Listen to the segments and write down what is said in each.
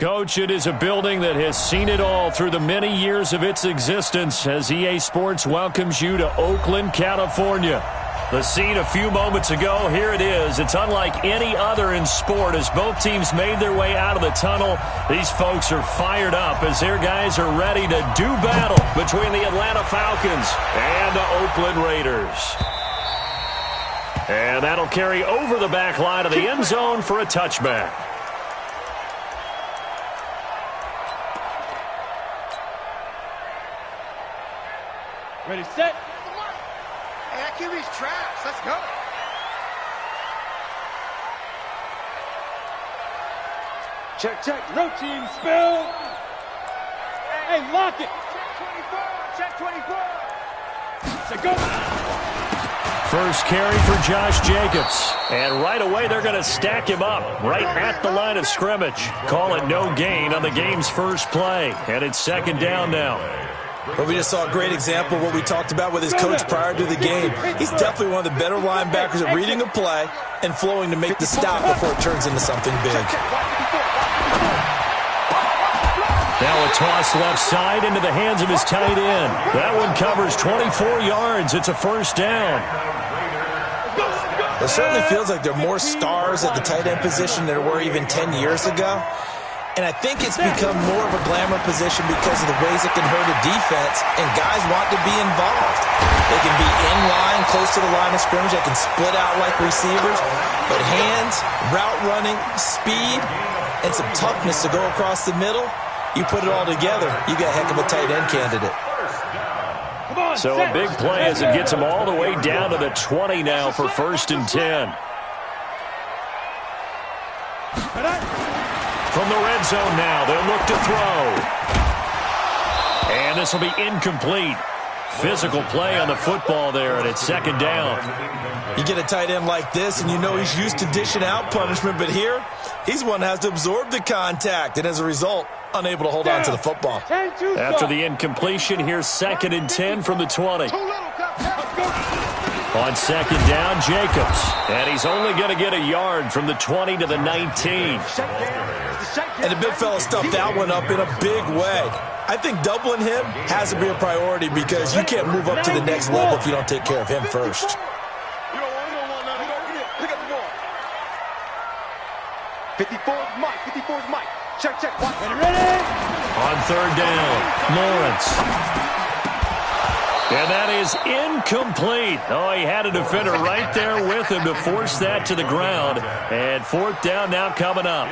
Coach, it is a building that has seen it all through the many years of its existence as EA Sports welcomes you to Oakland, California. The scene a few moments ago, here it is. It's unlike any other in sport as both teams made their way out of the tunnel. These folks are fired up as their guys are ready to do battle between the Atlanta Falcons and the Oakland Raiders. And that'll carry over the back line of the end zone for a touchback. Ready, set. Hey, that QB's trash. Let's go. Check, check. No team spill. Hey, lock it. Check 24. Say go. First carry for Josh Jacobs. And right away, they're going to stack him up right at the line of scrimmage. Call it no gain on the game's first play. And it's second down now. But we just saw a great example of what we talked about with his coach prior to the game. He's definitely one of the better linebackers at reading a play and flowing to make the stop before it turns into something big. Now a toss left side into the hands of his tight end. That one covers 24 yards. It's a first down. It certainly feels like there are more stars at the tight end position than there were even 10 years ago. And I think it's become more of a glamour position because of the ways it can hurt a defense, and guys want to be involved. They can be in line, close to the line of scrimmage. They can split out like receivers. But hands, route running, speed, and some toughness to go across the middle, you put it all together, you got a heck of a tight end candidate. So a big play as it gets them all the way down to the 20 now for 1st and 10. From the red zone now, they'll look to throw. And this will be incomplete. Physical play on the football there, and it's second down. You get a tight end like this, and you know he's used to dishing out punishment, but here, he's one that has to absorb the contact, and as a result, unable to hold on to the football. After the incompletion, here's 2nd and 10 from the 20. On second down, Jacobs. And he's only going to get a yard from the 20 to the 19. And the big fella stuffed that one up in a big way. I think doubling him has to be a priority because you can't move up to the next level if you don't take care of him first. 54's Mike. 54's Mike. Check, check. Ready. On third down, Lawrence. And that is incomplete. Oh, he had a defender right there with him to force that to the ground. And 4th down now coming up.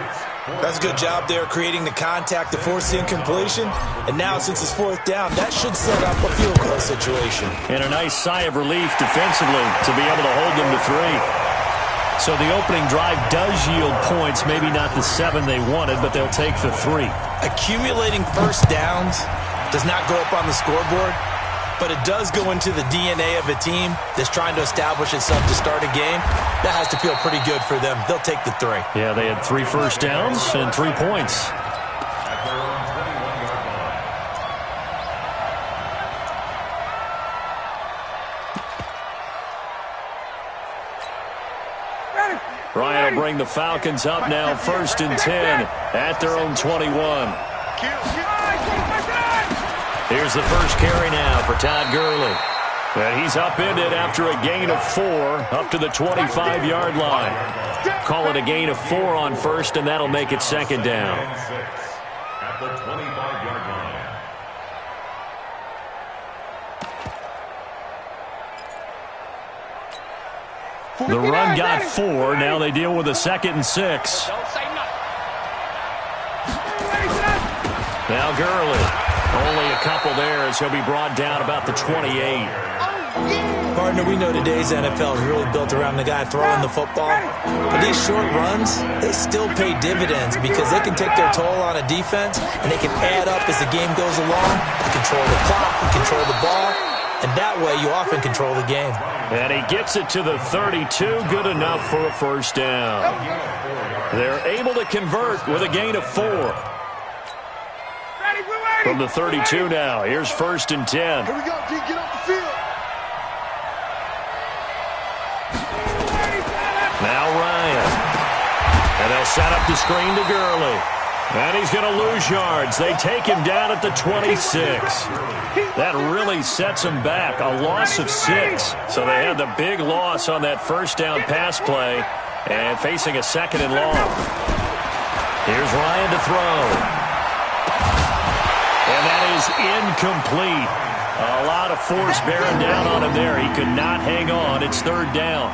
That's a good job there creating the contact to force the incompletion. And now since it's 4th down, that should set up a field goal situation. And a nice sigh of relief defensively to be able to hold them to 3. So the opening drive does yield points, maybe not the 7 they wanted, but they'll take the 3. Accumulating first downs does not go up on the scoreboard, but it does go into the DNA of a team that's trying to establish itself to start a game. That has to feel pretty good for them. They'll take the 3. Yeah, they had 3 first downs and 3 points. Ryan will bring the Falcons up now 1st and 10 at their own 21. Here's the first carry now for Todd Gurley. And he's upended after a gain of 4 up to the 25-yard line. Call it a gain of 4 on first, and that'll make it second down. At the 25-yard line. The run got 4. Now they deal with a 2nd and 6. Now Gurley. Only a couple there as he'll be brought down about the 28. Partner, we know today's NFL is really built around the guy throwing the football. But these short runs, they still pay dividends because they can take their toll on a defense and they can add up as the game goes along. You control the clock, you control the ball, and that way you often control the game. And he gets it to the 32, good enough for a first down. They're able to convert with a gain of 4. From the 32 now, here's 1st and 10. Here we go, D. Get off the field. Now Ryan. And they'll set up the screen to Gurley. And he's going to lose yards. They take him down at the 26. That really sets him back. A loss of 6. So they had the big loss on that first down pass play and facing a second and long. Here's Ryan to throw. And that is incomplete. A lot of force bearing down on him there. He could not hang on. It's third down.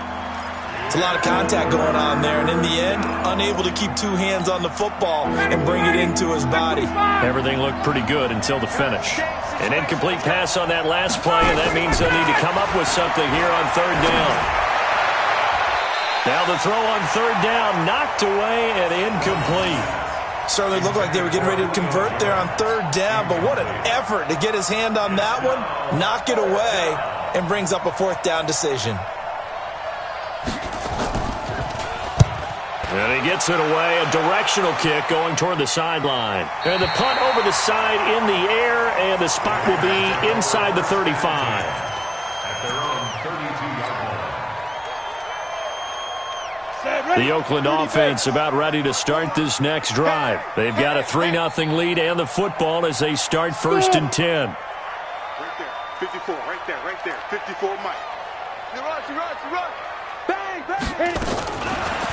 It's a lot of contact going on there, and in the end, unable to keep two hands on the football and bring it into his body. Everything looked pretty good until the finish. An incomplete pass on that last play, and that means they'll need to come up with something here on third down. Now the throw on third down, knocked away and incomplete. Certainly looked like they were getting ready to convert there on third down, but what an effort to get his hand on that one, knock it away, and brings up a fourth down decision. And he gets it away, a directional kick going toward the sideline. And the punt over the side in the air, and the spot will be inside the 35. At their own 32-yard line. The Oakland offense about ready to start this next drive. They've got a 3-0 lead and the football as they start first and 10. Right there, 54, right there, 54, Mike. You run. Bang, bang.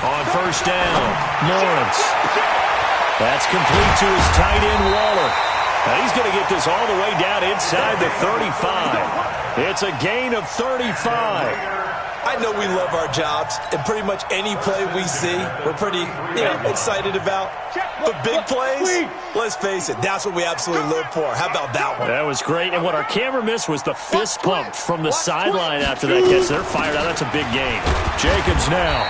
On first down, Lawrence. That's complete to his tight end, Waller. Now he's going to get this all the way down inside the 35. It's a gain of 35. I know we love our jobs, and pretty much any play we see, we're pretty, excited about. But big plays, let's face it, that's what we absolutely live for. How about that one? That was great, and what our camera missed was the fist pump from the sideline after that catch. They're fired out. That's a big gain. Jacobs now.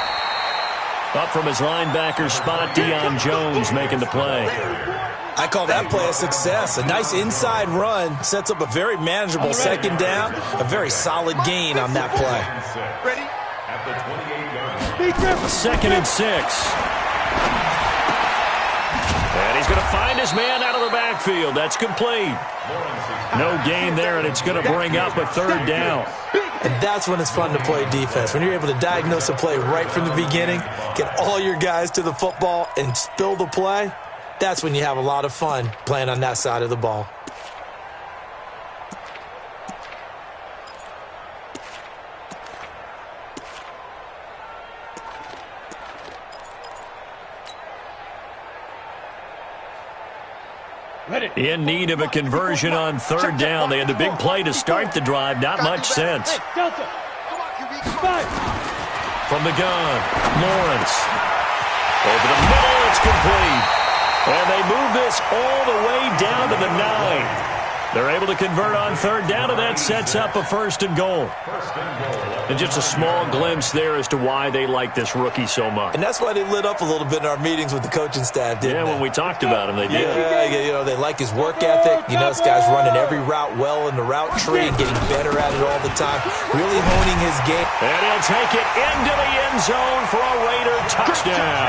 Up from his linebacker spot, Deion Jones making the play. I call that play a success. A nice inside run sets up a very manageable second down, a very solid gain on that play. Ready? At the 28-yard line. Second and 6. And he's going to find his man out of the backfield. That's complete. No gain there, and it's going to bring up a third down. And that's when it's fun to play defense. When you're able to diagnose a play right from the beginning, get all your guys to the football and spill the play, that's when you have a lot of fun playing on that side of the ball. In need of a conversion on third down. They had the big play to start the drive. Not much sense. From the gun, Lawrence. Over the middle, it's complete. And they move this all the way down to the 9. They're able to convert on third down, and that sets up a first and goal. And just a small glimpse there as to why they like this rookie so much. And that's why they lit up a little bit in our meetings with the coaching staff, didn't they? When we talked about him, they did. Yeah, they like his work ethic. This guy's running every route well in the route tree and getting better at it all the time, really honing his game. And he'll take it into the end zone for a Raider touchdown.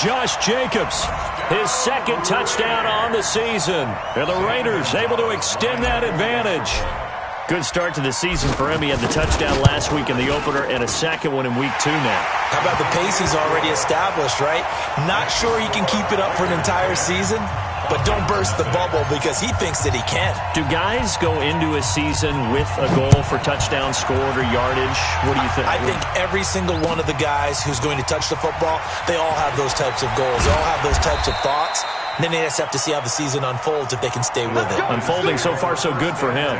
Josh Jacobs, his second touchdown on the season. And the Raiders able to extend that advantage. Good start to the season for him. He had the touchdown last week in the opener and a second one in week 2 now. How about the pace he's already established, right? Not sure he can keep it up for an entire season, but don't burst the bubble because he thinks that he can. Do guys go into a season with a goal for touchdowns scored or yardage? What do you think? I think every single one of the guys who's going to touch the football, they all have those types of goals. They all have those types of thoughts. And then they just have to see how the season unfolds if they can stay with it. Unfolding so far so good for him.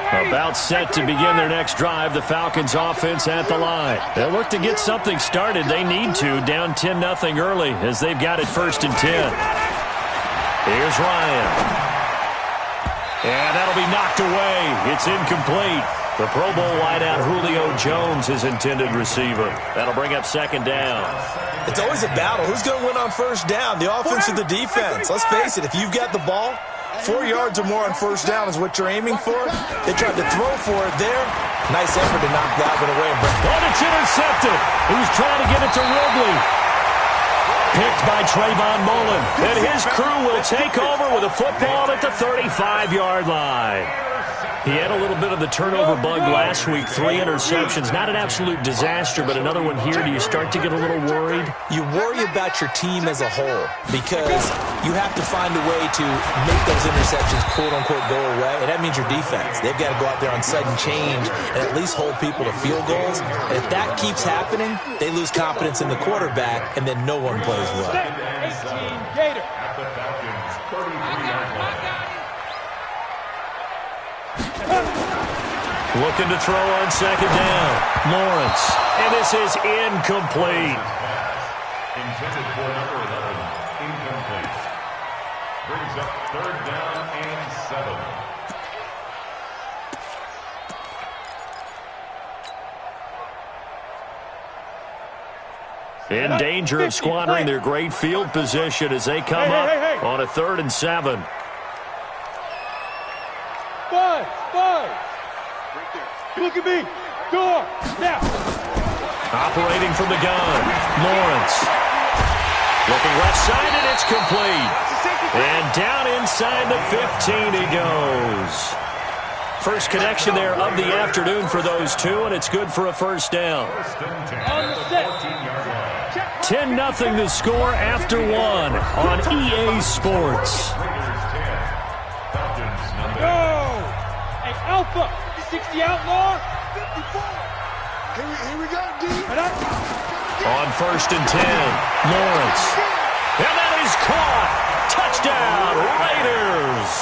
About set to begin their next drive, the Falcons offense at the line. They'll look to get something started. They need to, down 10-0 early as they've got it first and 10. Here's Ryan. And that'll be knocked away. It's incomplete. The Pro Bowl wideout Julio Jones, his intended receiver. That'll bring up second down. It's always a battle. Who's going to win on first down, the offense or the defense? Let's face it, if you've got the ball, 4 yards or more on first down is what you're aiming for. They tried to throw for it there. Nice effort to knock that one away. But it's intercepted. He was trying to get it to Ridley. Picked by Trayvon Mullen. And his crew will take over with a football at the 35-yard line. He had a little bit of the turnover bug last week, 3 interceptions. Not an absolute disaster, but another one here. Do you start to get a little worried? You worry about your team as a whole because you have to find a way to make those interceptions, quote-unquote, go away, and that means your defense. They've got to go out there on sudden change and at least hold people to field goals. And if that keeps happening, they lose confidence in the quarterback, and then no one plays well. 18 Gator. At the Falcons' 33-yard line. Looking to throw on second down. Lawrence. And this is incomplete. Intended for number 11. Incomplete. Brings up 3rd down and 7. In danger of squandering their great field position as they come up on a 3rd and 7. 5. Look at me. Door. Now. Operating from the gun. Lawrence. Looking left side, and it's complete. And down inside the 15 he goes. First connection there of the afternoon for those two, and it's good for a first down. 10-0 the score after 1 on EA Sports. Go. Hey, Alpha. 60 outlaw. 54. Here we go, D. On 1st and 10, Lawrence. And that is caught. Touchdown, Raiders.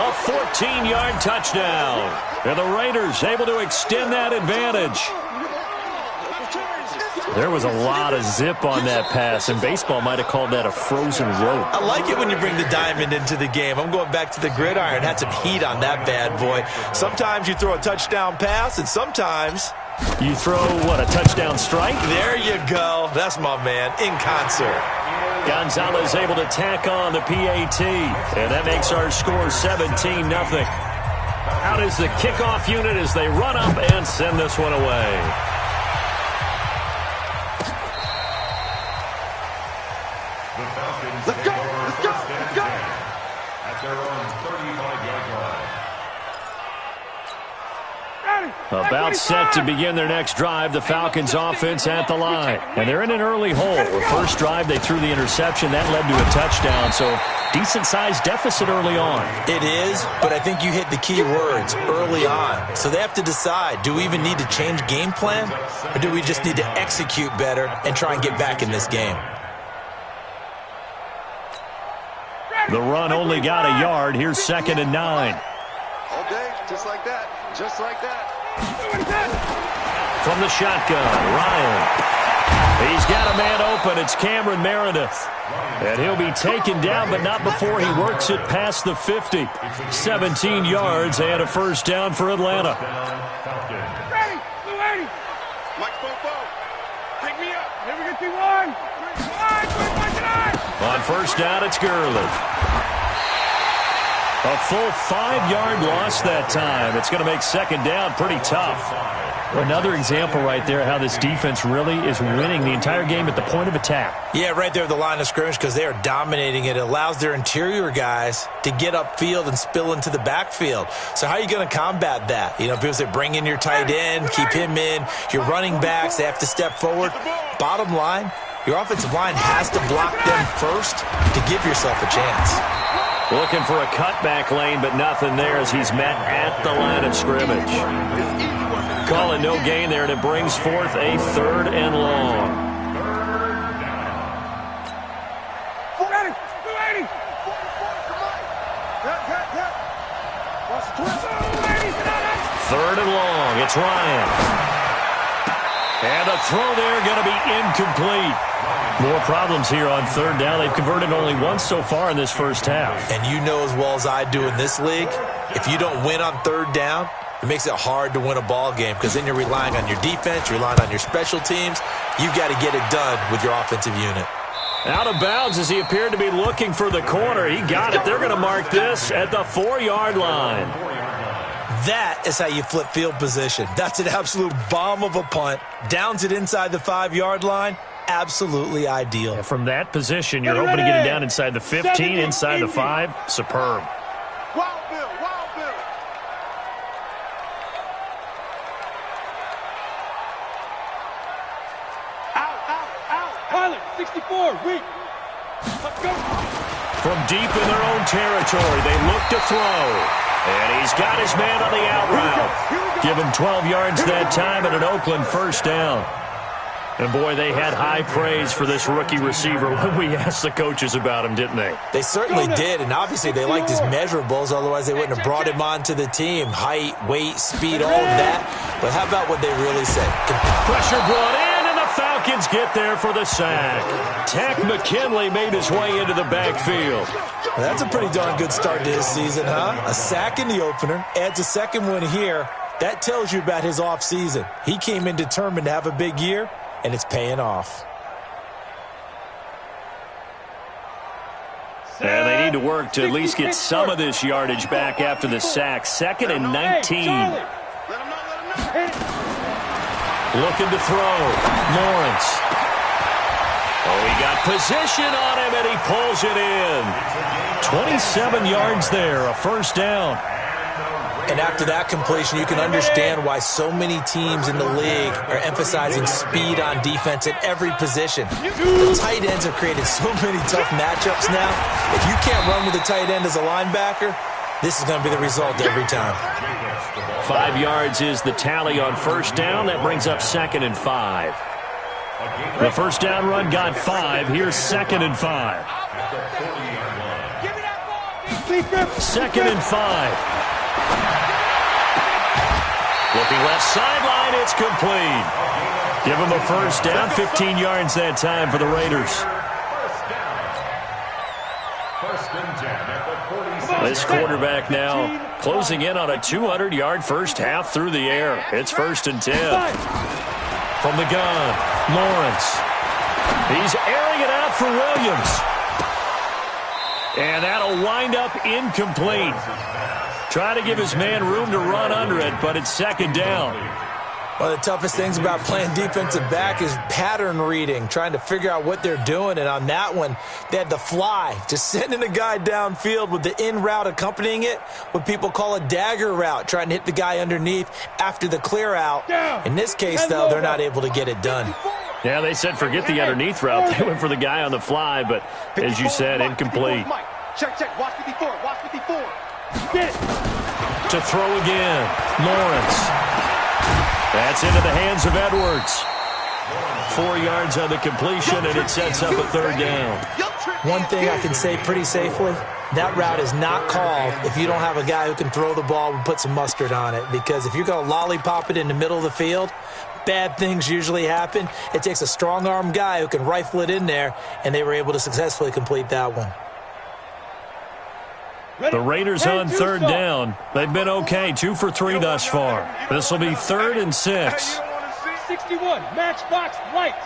A 14-yard touchdown. And the Raiders able to extend that advantage. There was a lot of zip on that pass, and baseball might have called that a frozen rope. I like it when you bring the diamond into the game. I'm going back to the gridiron. Had some heat on that bad boy. Sometimes you throw a touchdown pass, and sometimes you throw, what, a touchdown strike? There you go. That's my man, in concert. Gonzalez able to tack on the PAT, and that makes our score 17-0. Out is the kickoff unit as they run up and send this one away. Let's go. At their own 35-yard line. About set to begin their next drive, the Falcons offense at the line. And they're in an early hole. The first drive, they threw the interception. That led to a touchdown, so decent-sized deficit early on. It is, but I think you hit the key words, early on. So they have to decide, do we even need to change game plan, or do we just need to execute better and try and get back in this game? The run only got a yard. Here's 2nd and 9. All day, just like that. Just like that. From the shotgun, Ryan. He's got a man open. It's Cameron Meredith. And he'll be taken down, but not before he works it past the 50. 17 yards and a first down for Atlanta. Ready. Mike Popo, pick me up. Here we go, T1. On first down, it's Gurley. A full 5-yard loss that time. It's going to make 2nd down pretty tough. Another example right there how this defense really is winning the entire game at the point of attack. Yeah, right there at the line of scrimmage because they are dominating it. It allows their interior guys to get upfield and spill into the backfield. So how are you going to combat that? You know, people say bring in your tight end, keep him in. Your running backs, they have to step forward. Bottom line, your offensive line has to block them first to give yourself a chance. Looking for a cutback lane, but nothing there as he's met at the line of scrimmage. Calling no gain there, and it brings forth a 3rd and long. 280. Third and long. It's Ryan. And a throw there going to be incomplete. More problems here on 3rd down. They've converted only once so far in this first half. And you know as well as I do in this league, if you don't win on 3rd down, it makes it hard to win a ball game because then you're relying on your defense, you're relying on your special teams. You've got to get it done with your offensive unit. Out of bounds as he appeared to be looking for the corner. He got it. They're going to mark this at the 4-yard line. That is how you flip field position. That's an absolute bomb of a punt. Downs it inside the 5-yard line. Absolutely ideal. From that position, you're hoping to get it down inside the 15, inside the 5. Superb. Wild Bill. Charlie, 64, weak. Let's go. From deep in their own territory, they look to throw. And he's got his man on the out route. Give him 12 yards that time and an Oakland first down. And, boy, they had high praise for this rookie receiver when we asked the coaches about him, didn't they? They certainly did, and obviously they liked his measurables. Otherwise, they wouldn't have brought him onto the team. Height, weight, speed, all of that. But how about what they really said? Pressure brought in, and the Falcons get there for the sack. Tack McKinley made his way into the backfield. Well, that's a pretty darn good start to his season, huh? A sack in the opener, adds a second one here. That tells you about his offseason. He came in determined to have a big year, and it's paying off. And they need to work to at least get some of this yardage back after the sack. 2nd and 19. Looking to throw. Lawrence. Oh, he got position on him, and he pulls it in. 27 yards there, a first down. And after that completion, you can understand why so many teams in the league are emphasizing speed on defense at every position. The tight ends have created so many tough matchups now. If you can't run with a tight end as a linebacker, this is going to be the result every time. 5 yards is the tally on first down. That brings up 2nd and 5. The first down run got 5. Here's 2nd and 5. 2nd and 5. Looking left sideline, it's complete. Give him a first down, 15 yards that time for the Raiders. This quarterback now closing in on a 200-yard first half through the air. It's 1st and 10. From the gun, Lawrence. He's airing it out for Williams. And that'll wind up incomplete. Trying to give his man room to run under it, but it's 2nd down. One of the toughest things about playing defensive back is pattern reading, trying to figure out what they're doing. And on that one, they had the fly, just sending a guy downfield with the in route accompanying it, what people call a dagger route, trying to hit the guy underneath after the clear out. In this case, though, they're not able to get it done. Yeah, they said forget the underneath route. They went for the guy on the fly, but as you said, incomplete. Check, watch 54, watch 54. To throw again, Lawrence. That's into the hands of Edwards. 4 yards on the completion, and it sets up a 3rd down. One thing I can say pretty safely, that route is not called if you don't have a guy who can throw the ball and put some mustard on it. Because if you're going to lollipop it in the middle of the field, bad things usually happen. It takes a strong-arm guy who can rifle it in there, and they were able to successfully complete that one. The Raiders on 3rd down. They've been okay, 2 for 3 thus far. This will be 3rd and 6. 61, matchbox lights.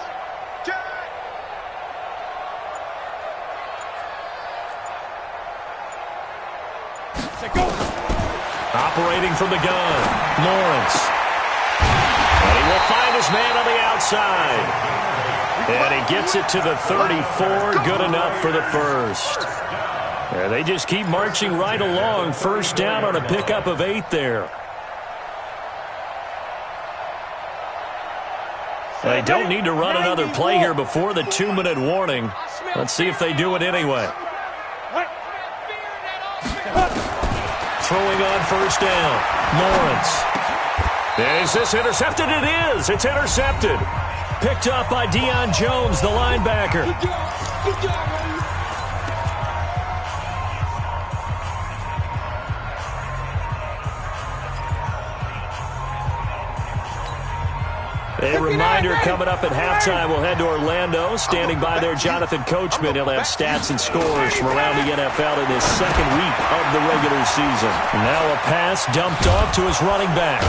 Operating from the gun, Lawrence. And he will find his man on the outside. And he gets it to the 34, good enough for the first. Yeah, they just keep marching right along. First down on a pickup of 8 there. They don't need to run another play here before the 2-minute warning. Let's see if they do it anyway. Throwing on first down, Lawrence. Is this intercepted? It is. It's intercepted. Picked up by Deion Jones, the linebacker. Good job, A reminder coming up at halftime, we'll head to Orlando. Standing by there, Jonathan Coachman. He'll have stats and scores from around the NFL in his 2nd week of the regular season. Now a pass dumped off to his running back.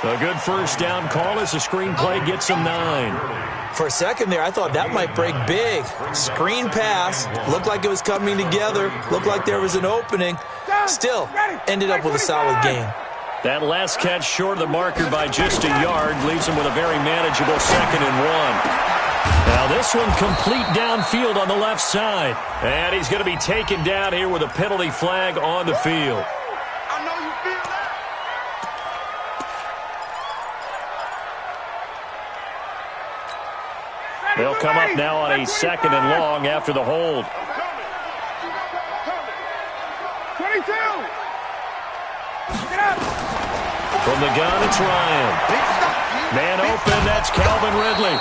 A good first down call as the screen play gets him 9. For a second there, I thought that might break big. Screen pass, looked like it was coming together, looked like there was an opening. Still, ended up with a solid game. That last catch short of the marker by just a yard leaves him with a very manageable 2nd and 1. Now this one complete downfield on the left side. And he's going to be taken down here with a penalty flag on the field. I know you feel that. They'll come up now on a 2nd and long after the hold. 22. Get up. From the gun, it's Ryan. Man open, that's Calvin Ridley.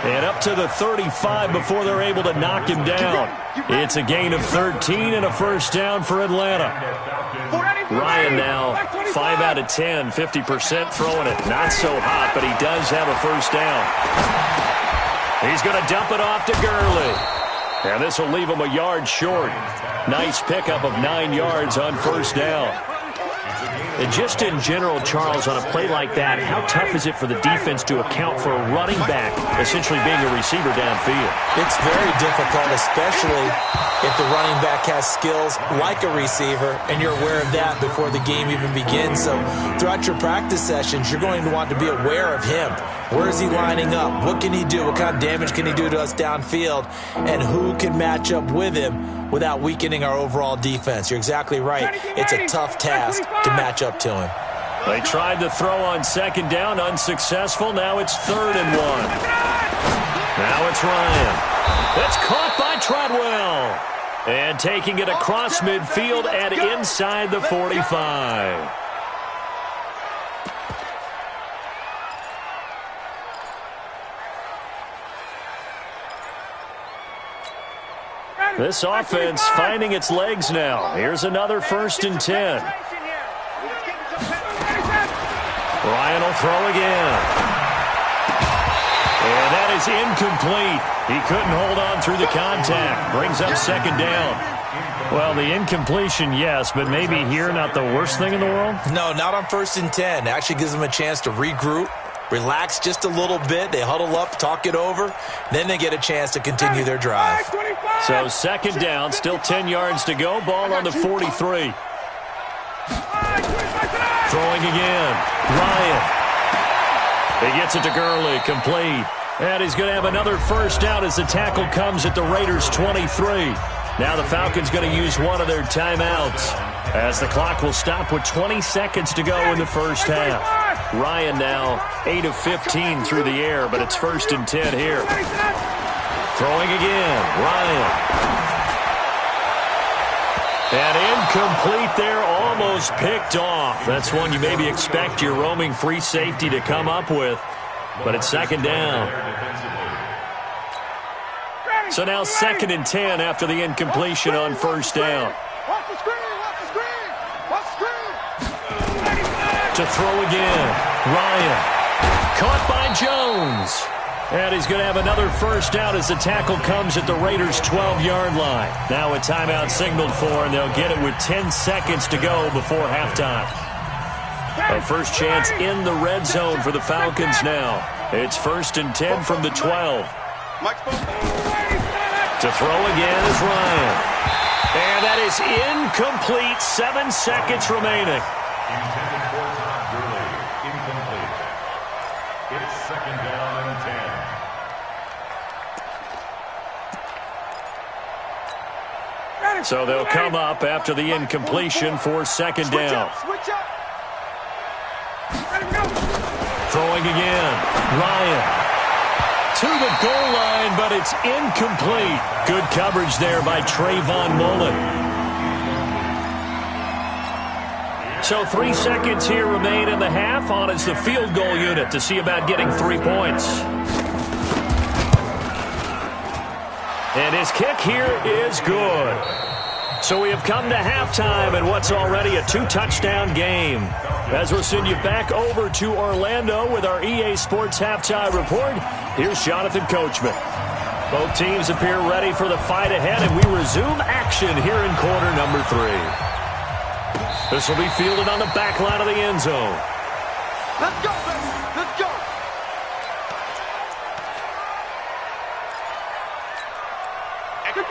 And up to the 35 before they're able to knock him down. It's a gain of 13 and a first down for Atlanta. Ryan now 5 out of 10, 50% throwing it. Not so hot, but he does have a first down. He's going to dump it off to Gurley. And this will leave him a yard short. Nice pickup of 9 yards on first down. And just in general, Charles, on a play like that, how tough is it for the defense to account for a running back essentially being a receiver downfield? It's very difficult, especially if the running back has skills like a receiver, and you're aware of that before the game even begins. So throughout your practice sessions, you're going to want to be aware of him. Where is he lining up? What can he do? What kind of damage can he do to us downfield? And who can match up with him without weakening our overall defense? You're exactly right. It's a tough task to match up to him. They tried to throw on 2nd down, unsuccessful. Now it's 3rd and 1. Now it's Ryan. It's caught by Treadwell. And taking it across midfield and inside the 45. This offense finding its legs now. Here's another 1st and 10. Ryan will throw again. And that is incomplete. He couldn't hold on through the contact. Brings up 2nd down. Well, the incompletion, yes, but maybe here not the worst thing in the world? No, not on 1st and 10. Actually gives them a chance to regroup, relax just a little bit. They huddle up, talk it over. Then they get a chance to continue their drive. So 2nd down, still 10 yards to go. Ball on the 43. Throwing again. Ryan. He gets it to Gurley, complete. And he's going to have another first down as the tackle comes at the Raiders' 23. Now the Falcons going to use one of their timeouts as the clock will stop with 20 seconds to go in the first half. Ryan now 8 of 15 through the air, but it's 1st and 10 here. Throwing again. Ryan. And incomplete there, almost picked off. That's one you maybe expect your roaming free safety to come up with. But it's 2nd down. So now 2nd and 10 after the incompletion on first down. To throw again. Ryan. Caught by Jones. And he's going to have another first down as the tackle comes at the Raiders' 12-yard line. Now a timeout signaled for, and they'll get it with 10 seconds to go before halftime. A first chance in the red zone for the Falcons now. It's 1st and 10 from the 12. To throw again is Ryan. And that is incomplete. 7 seconds remaining. Intended for Todd Gurley. Incomplete. It's 2nd down and 10. So they'll come up after the incompletion for 2nd down. Throwing again. Ryan. To the goal line, but it's incomplete. Good coverage there by Trayvon Mullen. So 3 seconds here remain in the half. On is the field goal unit to see about getting 3 points. And his kick here is good. So we have come to halftime in what's already a 2-touchdown game. As we'll send you back over to Orlando with our EA Sports Halftime Report, here's Jonathan Coachman. Both teams appear ready for the fight ahead, and we resume action here in quarter number 3. This will be fielded on the back line of the end zone. Let's go, baby. Let's go.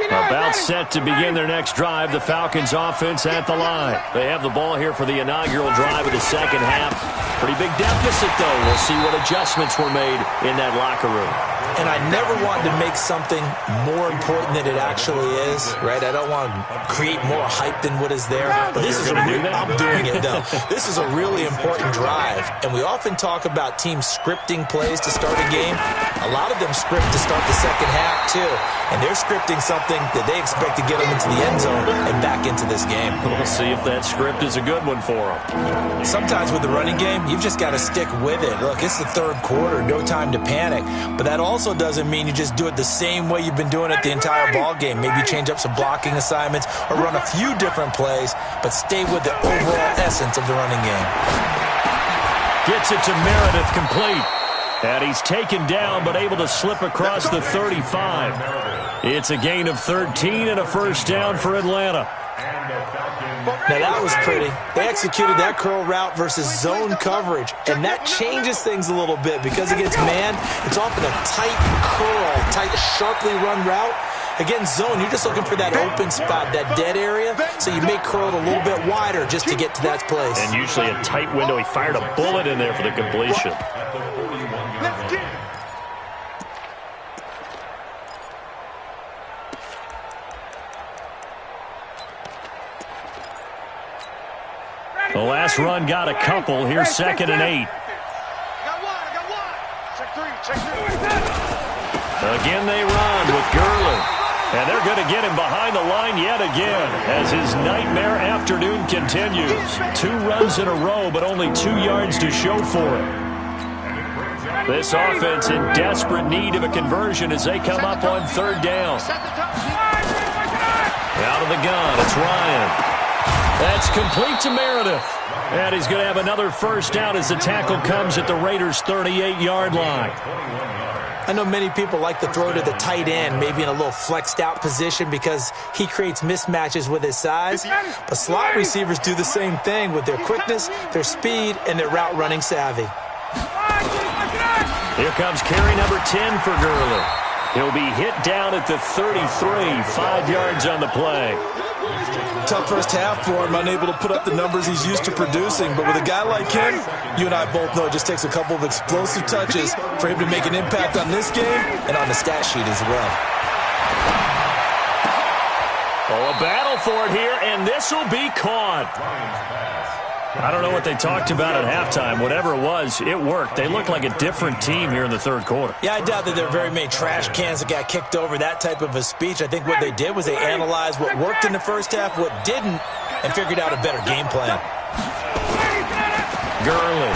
About set to begin their next drive, the Falcons offense at the line. They have the ball here for the inaugural drive of the second half. Pretty big deficit, though. We'll see what adjustments were made in that locker room. And I never want to make something more important than it actually is, right? I don't want to create more hype than what is there. But this is I'm doing it, though. This is a really important drive. And we often talk about teams scripting plays to start a game. A A lot of them script to start the second half, too. And they're scripting something that they expect to get them into the end zone and back into this game. We'll see if that script is a good one for them. Sometimes with the running game, you've just got to stick with it. Look, it's the third quarter, no time to panic. But that also doesn't mean you just do it the same way you've been doing it the entire ball game. Maybe change up some blocking assignments or run a few different plays, but stay with the overall essence of the running game. Gets it to Meredith, complete. And he's taken down, but able to slip across the 35. It's a gain of 13 and a first down for Atlanta. Now that was pretty. They executed that curl route versus zone coverage, and that changes things a little bit because against man, it's often a tight curl, tight, sharply run route. Against zone, you're just looking for that open spot, that dead area, so you may curl it a little bit wider just to get to that place. And usually a tight window. He fired a bullet in there for the completion. The last run got a couple. Here's 2nd and 8. Again they run with Gurley. And they're going to get him behind the line yet again as his nightmare afternoon continues. 2 runs in a row, but only 2 yards to show for it. This offense in desperate need of a conversion as they come up on 3rd down. Out of the gun, it's Ryan. That's complete to Meredith. And he's going to have another first down as the tackle comes at the Raiders' 38-yard line. I know many people like to throw to the tight end, maybe in a little flexed out position because he creates mismatches with his size. But slot receivers do the same thing with their quickness, their speed, and their route running savvy. Here comes carry number 10 for Gurley. He'll be hit down at the 33, 5 yards on the play. Tough first half for him, unable to put up the numbers he's used to producing. But with a guy like him, you and I both know it just takes a couple of explosive touches for him to make an impact on this game and on the stat sheet as well. Oh, a battle for it here, and this will be caught. I don't know what they talked about at halftime. Whatever it was, it worked. They looked like a different team here in the 3rd quarter. Yeah, I doubt that there are very many trash cans that got kicked over, that type of a speech. I think what they did was they analyzed what worked in the first half, what didn't, and figured out a better game plan. Gurley.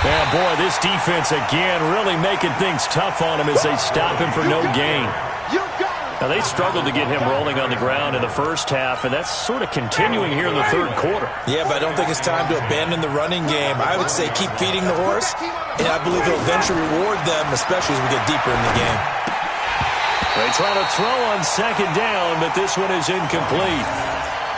Yeah, boy, this defense again really making things tough on him as they stop him for no gain. Now, they struggled to get him rolling on the ground in the first half, and that's sort of continuing here in the 3rd quarter. Yeah, but I don't think it's time to abandon the running game. I would say keep feeding the horse, and I believe he'll eventually reward them, especially as we get deeper in the game. They try to throw on 2nd down, but this one is incomplete.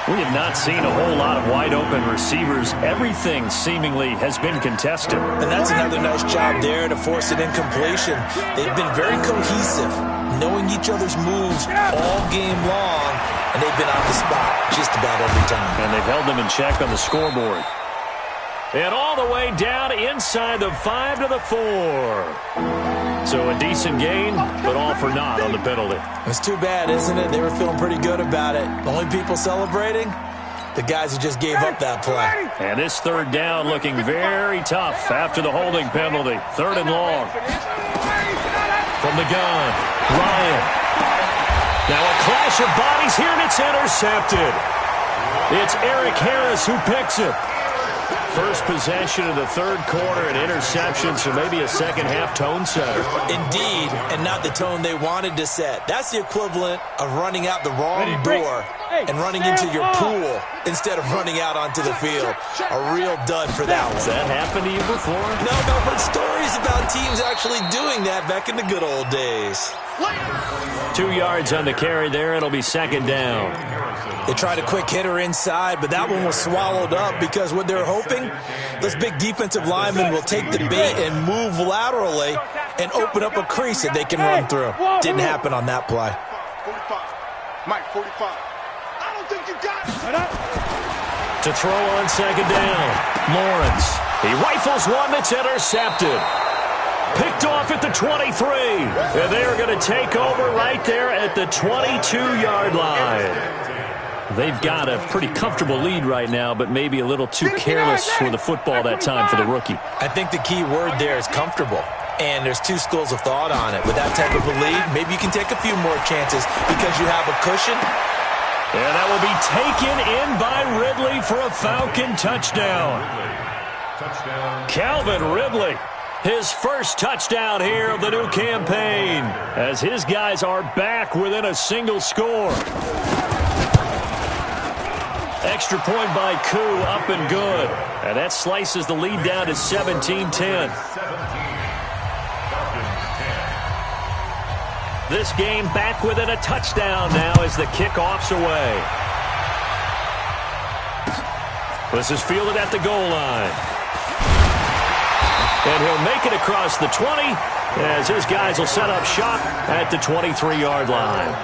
We have not seen a whole lot of wide-open receivers. Everything seemingly has been contested. And that's another nice job there to force an incompletion. They've been very cohesive, knowing each other's moves all game long, and they've been on the spot just about every time. And they've held them in check on the scoreboard. And all the way down inside the 5 to the 4. So a decent gain, but all for naught on the penalty. It's too bad, isn't it? They were feeling pretty good about it. The only people celebrating, the guys who just gave up that play. And this 3rd down looking very tough after the holding penalty. 3rd and long. From the gun, Ryan. Now a clash of bodies here, and it's intercepted. It's Eric Harris who picks it. First possession of the 3rd quarter, an interception, so maybe a second-half tone setter. Indeed, and not the tone they wanted to set. That's the equivalent of running out the wrong door and running into your pool instead of running out onto the field. A real dud for that one. Has that happened to you before? No, but I've heard stories about teams actually doing that back in the good old days. 2 yards on the carry there. It'll be 2nd down. They tried a quick hitter inside, but that one was swallowed up because what they're hoping, this big defensive lineman will take the bait and move laterally and open up a crease that they can run through. Didn't happen on that play. 45. Mike, 45. I don't think you got it. To throw on 2nd down, Lawrence. He rifles one that's intercepted. Picked off at the 23. And they're going to take over right there at the 22-yard line. They've got a pretty comfortable lead right now, but maybe a little too careless with the football that time for the rookie. I think the key word there is comfortable. And there's two schools of thought on it. With that type of a lead, maybe you can take a few more chances because you have a cushion. And that will be taken in by Ridley for a Falcon touchdown. Calvin Ridley, his first touchdown here of the new campaign, as his guys are back within a single score. Extra point by Koo, up and good. And that slices the lead down to 17-10. This game back within a touchdown now as the kickoff's away. This is fielded at the goal line. And he'll make it across the 20 as his guys will set up shop at the 23-yard line.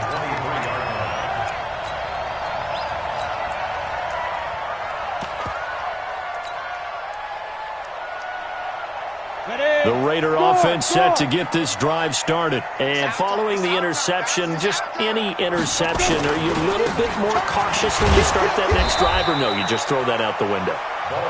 The Raider offense set to get this drive started. And following the interception, just any interception, are you a little bit more cautious when you start that next drive, or no, you just throw that out the window?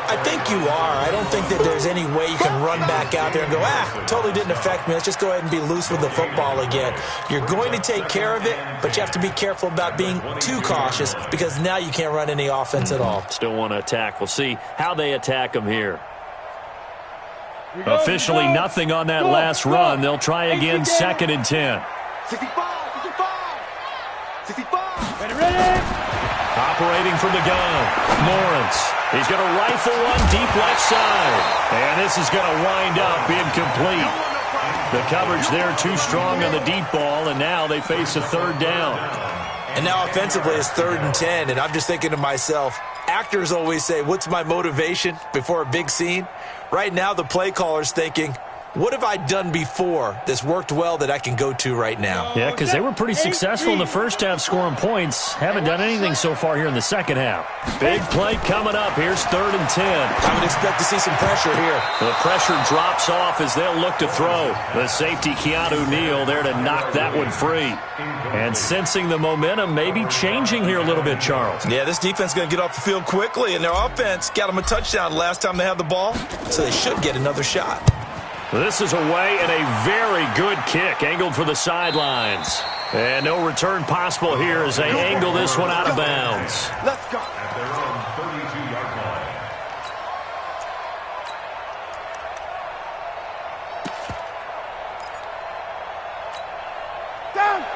I think you are. I don't think that there's any way you can run back out there and go, totally didn't affect me. Let's just go ahead and be loose with the football again. You're going to take care of it, but you have to be careful about being too cautious because now you can't run any offense at all. Still want to attack. We'll see how they attack them here. Officially nothing on that last run. They'll try again, 2nd and 10. 65. Ready. Operating from the gun, Lawrence. He's going to rifle one deep left side. And this is going to wind up incomplete. The coverage there too strong on the deep ball, and now they face a 3rd down. And now offensively it's 3rd and 10, and I'm just thinking to myself, actors always say, what's my motivation before a big scene? Right now the play caller's thinking, what have I done before that's worked well that I can go to right now? Yeah, because they were pretty successful in the first half scoring points. Haven't done anything so far here in the second half. Big play coming up. Here's 3rd and 10. I would expect to see some pressure here. The pressure drops off as they'll look to throw. The safety, Keanu Neal, there to knock that one free. And sensing the momentum maybe changing here a little bit, Charles. Yeah, this defense is going to get off the field quickly, and their offense got them a touchdown last time they had the ball, so they should get another shot. This is away and a very good kick, angled for the sidelines. And no return possible here as they angle this one out of bounds. Let's go. At their own 32-yard line.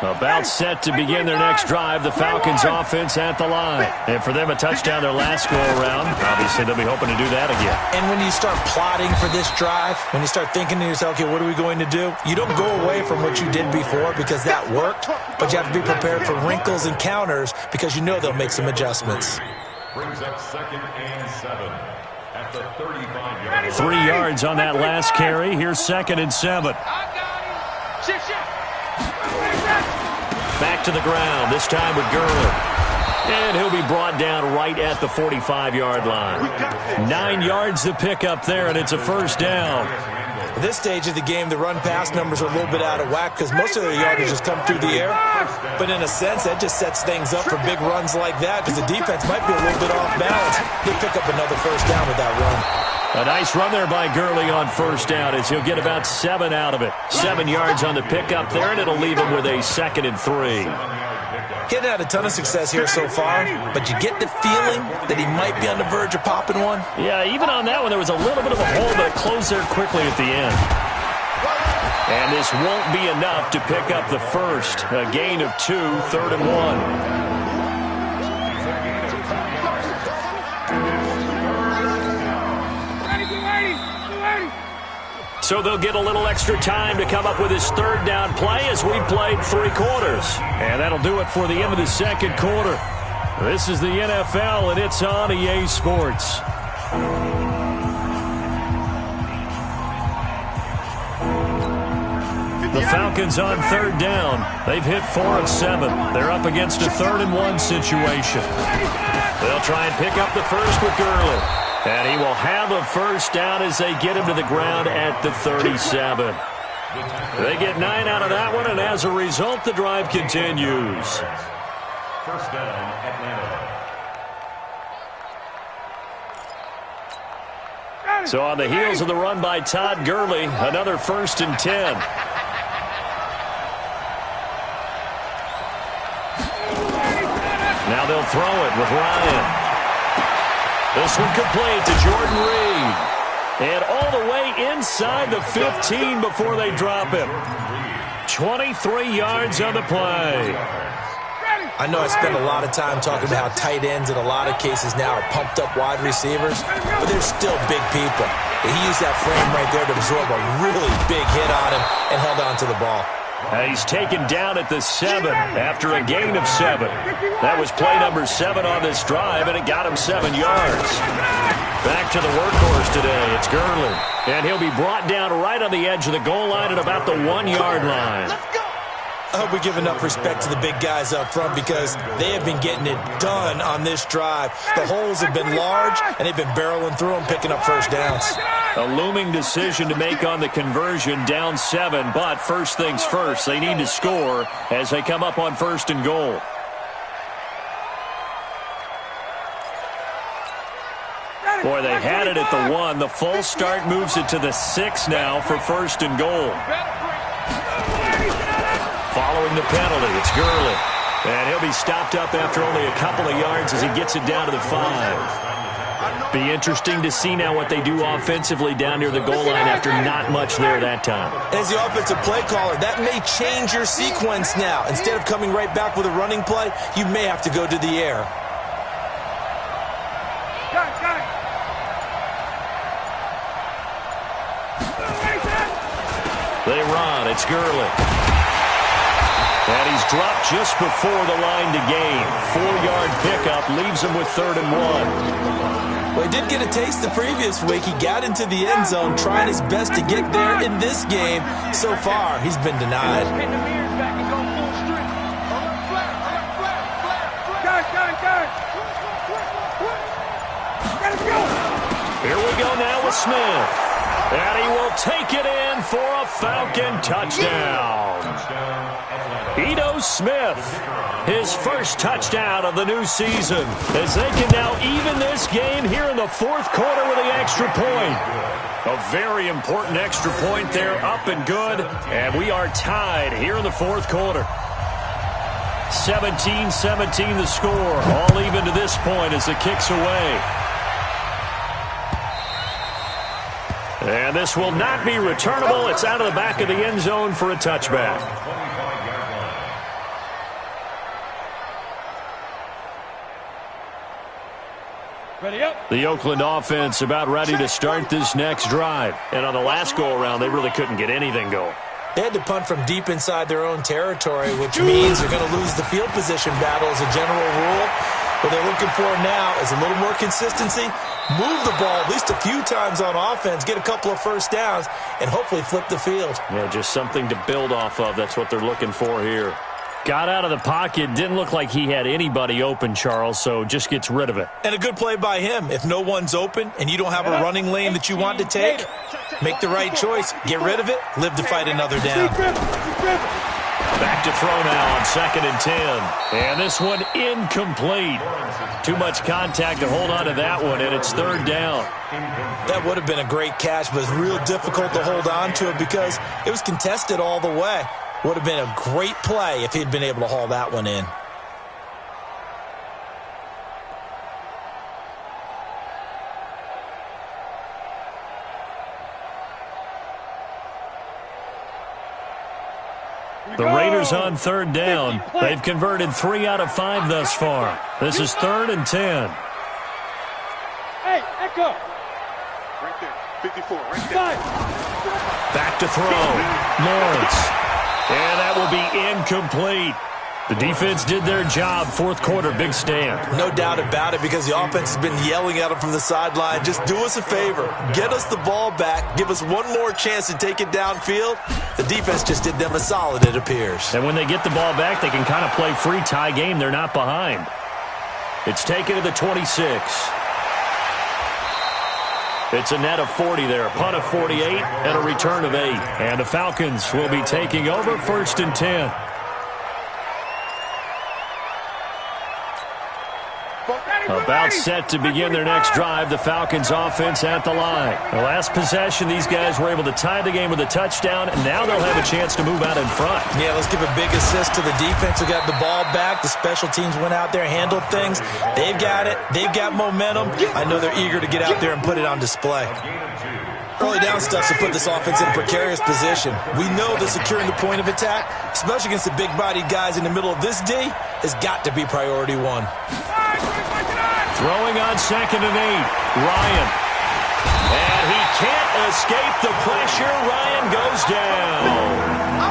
About set to begin their next drive, the Falcons offense at the line. And for them, a touchdown their last go-around. Obviously, they'll be hoping to do that again. And when you start plotting for this drive, when you start thinking to yourself, okay, what are we going to do? You don't go away from what you did before because that worked, but you have to be prepared for wrinkles and counters because you know they'll make some adjustments. Brings up 2nd and 7 at the 35-yard line. 3 yards on that last carry. Here's 2nd and 7. Back to the ground, this time with Gurley. And he'll be brought down right at the 45-yard line. 9 yards to pick up there, and it's a 1st down. At this stage of the game, the run-pass numbers are a little bit out of whack because most of their yardage has come through the air. But in a sense, that just sets things up for big runs like that because the defense might be a little bit off balance. They pick up another 1st down with that run. A nice run there by Gurley on 1st down as he'll get about 7 out of it. 7 yards on the pickup there, and it'll leave him with a 2nd and 3. Getting had a ton of success here so far, but you get the feeling that he might be on the verge of popping one. Yeah, even on that one, there was a little bit of a hole, but it closed there quickly at the end. And this won't be enough to pick up the 1st. A gain of 2, 3rd and 1. So they'll get a little extra time to come up with his 3rd down play as we played 3 quarters. And that'll do it for the end of the 2nd quarter. This is the NFL, and it's on EA Sports. The Falcons on 3rd down. They've hit 4 of 7. They're up against a 3rd and 1 situation. They'll try and pick up the 1st with Gurley. And he will have a 1st down as they get him to the ground at the 37. They get 9 out of that one, and as a result, the drive continues. 1st down, Atlanta. So on the heels of the run by Todd Gurley, another 1st and 10. Now they'll throw it with Ryan. This one complete to Jordan Reed. And all the way inside the 15 before they drop him. 23 yards on the play. I know I spend a lot of time talking about how tight ends in a lot of cases now are pumped up wide receivers, but they're still big people. He used that frame right there to absorb a really big hit on him and held on to the ball. He's taken down at the 7 after a gain of 7. That was play number 7 on this drive, and it got him 7 yards. Back to the workhorse today. It's Gurley. And he'll be brought down right on the edge of the goal line at about the 1-yard line. I hope we give enough respect to the big guys up front because they have been getting it done on this drive. The holes have been large, and they've been barreling through them, picking up first downs. A looming decision to make on the conversion, down 7, but first things first, they need to score as they come up on 1st and goal. Boy, they had it at the 1. The false start moves it to the 6 now for 1st and goal. Following the penalty, it's Gurley. And he'll be stopped up after only a couple of yards as he gets it down to the 5. Be interesting to see now what they do offensively down near the goal line after not much there that time. As the offensive play caller, that may change your sequence now. Instead of coming right back with a running play, you may have to go to the air. They run. It's Gurley. And he's dropped just before the line to gain. 4-yard pickup leaves him with 3rd and 1. Well, he did get a taste the previous week. He got into the end zone, trying his best to get there in this game. So far, he's been denied. Here we go now with Smith. And he will take it in for a Falcon touchdown. Ito Smith, his first touchdown of the new season, as they can now even this game here in the 4th quarter with the extra point. A very important extra point there, up and good, and we are tied here in the 4th quarter. 17-17 the score, all even to this point as the kick's away. And this will not be returnable. It's out of the back of the end zone for a touchback. Ready up. The Oakland offense about ready to start this next drive. And on the last go-around, they really couldn't get anything going. They had to punt from deep inside their own territory, which means they're going to lose the field position battle as a general rule. What they're looking for now is a little more consistency, move the ball at least a few times on offense, get a couple of first downs, and hopefully flip the field. Yeah, just something to build off of. That's what they're looking for here. Got out of the pocket. Didn't look like he had anybody open, Charles, so just gets rid of it. And a good play by him. If no one's open and you don't have a running lane that you want to take, make the right choice. Get rid of it. Live to fight another down. Back to throw now on 2nd and 10. And this one incomplete. Too much contact to hold on to that one, and it's 3rd down. That would have been a great catch, but it's real difficult to hold on to it because it was contested all the way. Would have been a great play if he'd been able to haul that one in. The Raiders on 3rd down. They've converted 3 out of 5 thus far. This is 3rd and 10. Hey, Echo. Right there. 54, right there. Back to throw. Lawrence. And that will be incomplete. The defense did their job. 4th quarter, big stand. No doubt about it because the offense has been yelling at them from the sideline. Just do us a favor. Get us the ball back. Give us one more chance to take it downfield. The defense just did them a solid, it appears. And when they get the ball back, they can kind of play free tie game. They're not behind. It's taken to the 26. It's a net of 40 there, a punt of 48, and a return of 8. And the Falcons will be taking over 1st and 10. About set to begin their next drive, the Falcons offense at the line. The last possession, these guys were able to tie the game with a touchdown, and now they'll have a chance to move out in front. Yeah, let's give a big assist to the defense who got the ball back. The special teams went out there, handled things. They've got it. They've got momentum. I know they're eager to get out there and put it on display. Early down stuff to put this offense in a precarious position. We know that securing the point of attack, especially against the big-bodied guys in the middle of this D, has got to be priority one. Throwing on 2nd and 8, Ryan. And he can't escape the pressure. Ryan goes down.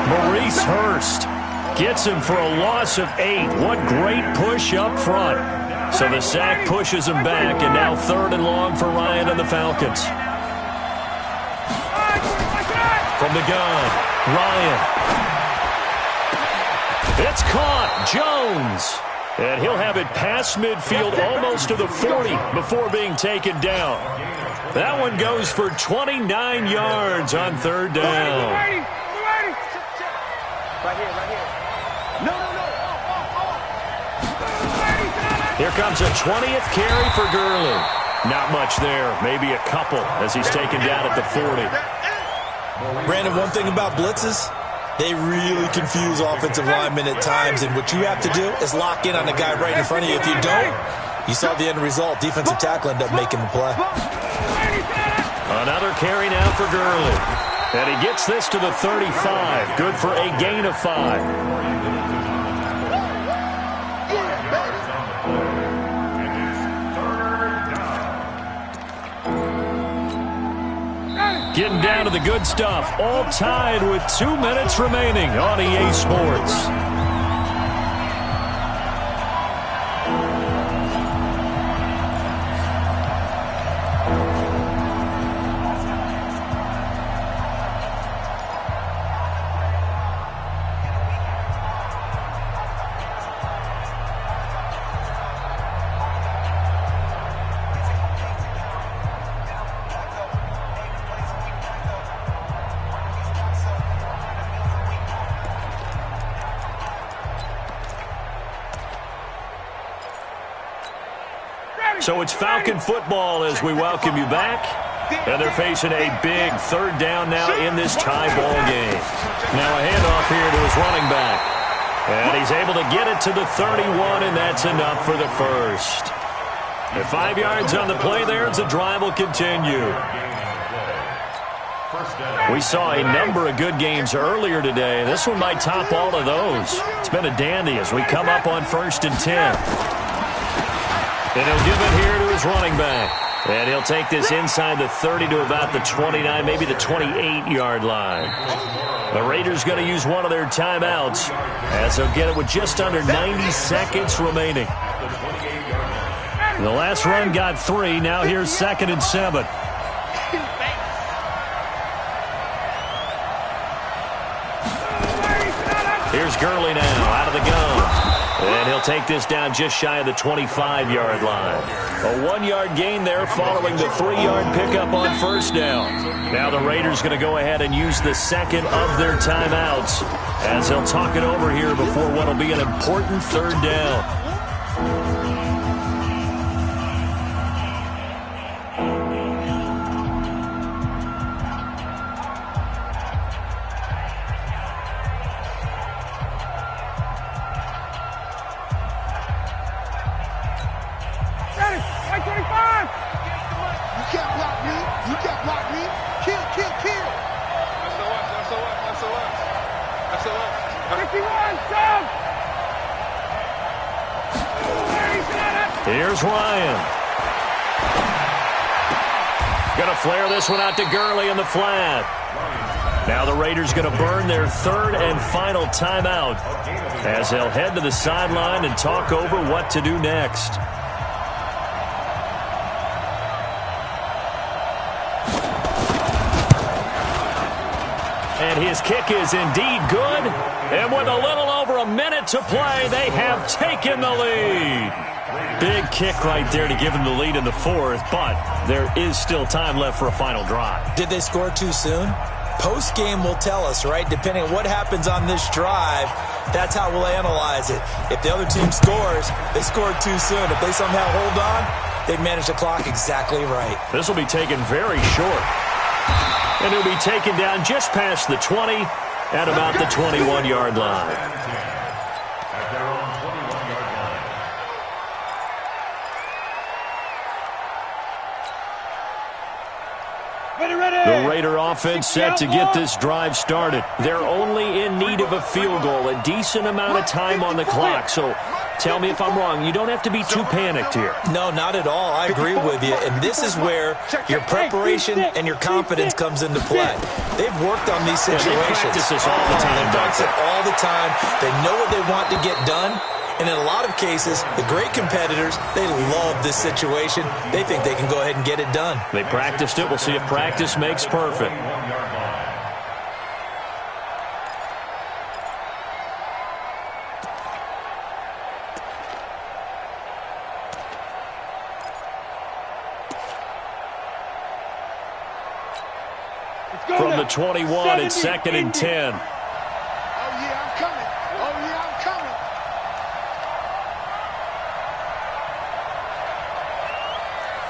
Maurice Hurst gets him for a loss of 8. What great push up front. So the sack pushes him back, and now 3rd and long for Ryan and the Falcons. From the gun, Ryan. It's caught. Jones. And he'll have it past midfield almost to the 40 before being taken down. That one goes for 29 yards on 3rd down. Right here. No. Here comes a 20th carry for Gurley. Not much there. Maybe a couple as he's taken down at the 40. Brandon, one thing about blitzes, they really confuse offensive linemen at times, and what you have to do is lock in on the guy right in front of you. If you don't, you saw the end result. Defensive tackle ended up making the play. Another carry now for Gurley. And he gets this to the 35. Good for a gain of 5. Getting down to the good stuff. All tied with 2 minutes remaining on EA Sports. So it's Falcon football as we welcome you back. And they're facing a big 3rd down now in this tie ball game. Now a handoff here to his running back. And he's able to get it to the 31, and that's enough for the first. And 5 yards on the play there as the drive will continue. We saw a number of good games earlier today. This one might top all of those. It's been a dandy as we come up on 1st and 10. And he'll give it here to his running back. And he'll take this inside the 30 to about the 29, maybe the 28-yard line. The Raiders going to use one of their timeouts as they'll get it with just under 90 seconds remaining. The last run got 3. Now here's 2nd and 7. Here's Gurley now out of the gun. And he'll take this down just shy of the 25-yard line. A 1-yard gain there following the 3-yard pickup on 1st down. Now the Raiders going to go ahead and use the 2nd of their timeouts as they'll talk it over here before what will be an important 3rd down. Here's Ryan. Going to flare this one out to Gurley in the flat. Now the Raiders going to burn their 3rd and final timeout as they'll head to the sideline and talk over what to do next. And his kick is indeed good. And with a little over a minute to play, they have taken the lead. Big kick right there to give them the lead in the 4th, but there is still time left for a final drive. Did they score too soon? Post-game will tell us, right? Depending on what happens on this drive, that's how we'll analyze it. If the other team scores, they scored too soon. If they somehow hold on, they manage the clock exactly right. This will be taken very short. And he'll be taken down just past the 20 at about the 21-yard line. At their own 21-yard line. The Raider offense set to get this drive started. They're only in need of a field goal, a decent amount of time on the clock. So tell me if I'm wrong. You don't have to be too panicked here. No, not at all. I agree with you. And this is where your preparation and your confidence comes into play. They've worked on these situations. They practice this all the time. They practice it all the time. They know what they want to get done. And in a lot of cases, the great competitors, they love this situation. They think they can go ahead and get it done. They practiced it. We'll see if practice makes perfect. From the 21, it's 2nd and 10. Oh, yeah, I'm coming. Oh, yeah, I'm coming.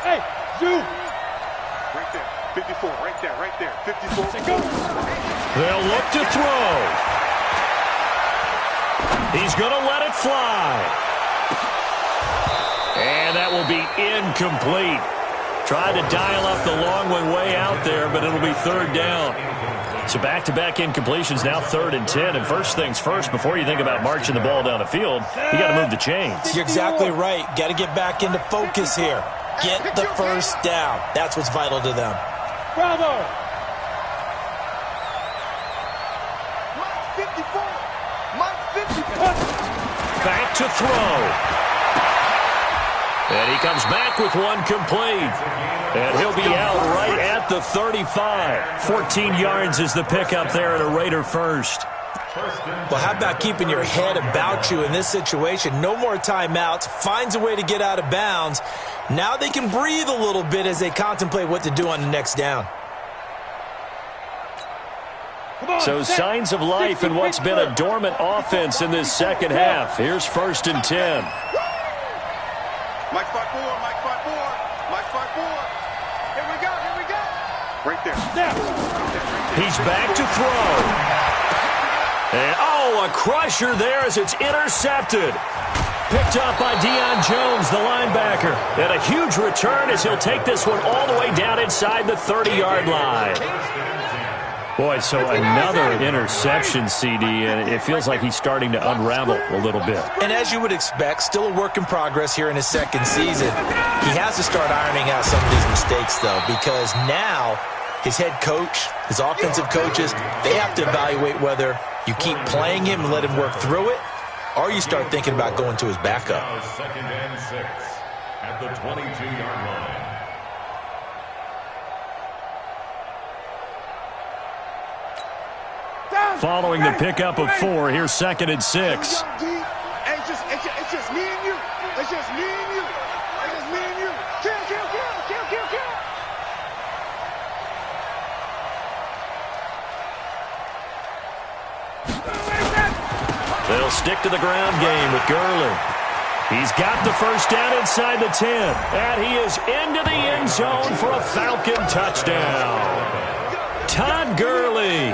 Hey, Zoo. Right there. 54, right there, right there. 54. They'll look to throw. He's going to let it fly. And that will be incomplete. Tried to dial up the long one way out there, but it'll be 3rd down. So back-to-back incompletions, now 3rd and 10. And first things first, before you think about marching the ball down the field, you got to move the chains. You're exactly right. Got to get back into focus here. Get the first down. That's what's vital to them. Bravo. Mike 54. Mike 54. Back to throw. And he comes back with one complete. And he'll be out right at the 35. 14 yards is the pickup there at a Raider first. Well, how about keeping your head about you in this situation? No more timeouts. Finds a way to get out of bounds. Now they can breathe a little bit as they contemplate what to do on the next down. So signs of life in what's been a dormant offense in this second half. Here's 1st and 10. Mike 5-4, Mike 5-4, Mike 5-4. Here we go, here we go. Right there. He's back to throw. And, a crusher there as it's intercepted. Picked up by Deion Jones, the linebacker. And a huge return as he'll take this one all the way down inside the 30-yard line. Boy, so another interception, CD, and it feels like he's starting to unravel a little bit. And as you would expect, still a work in progress here in his 2nd season. He has to start ironing out some of these mistakes, though, because now his head coach, his offensive coaches, they have to evaluate whether you keep playing him and let him work through it, or you start thinking about going to his backup. 2nd and 6 at the 22-yard line. Following the pickup of 4, here's 2nd and 6. It's just me and you. It's just me and you. It's just me and you. Kill, kill, kill, kill, kill, kill. They'll stick to the ground game with Gurley. He's got the first down inside the 10. And he is into the end zone for a Falcon touchdown. Todd Gurley.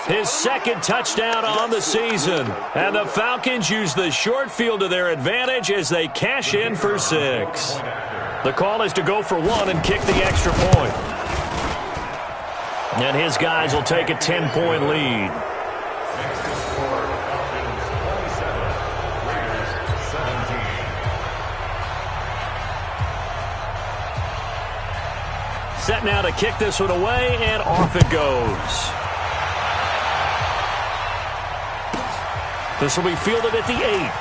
His 2nd touchdown on the season. And the Falcons use the short field to their advantage as they cash in for 6. The call is to go for 1 and kick the extra point. And his guys will take a 10-point lead. Set now to kick this one away, and off it goes. This will be fielded at the 8.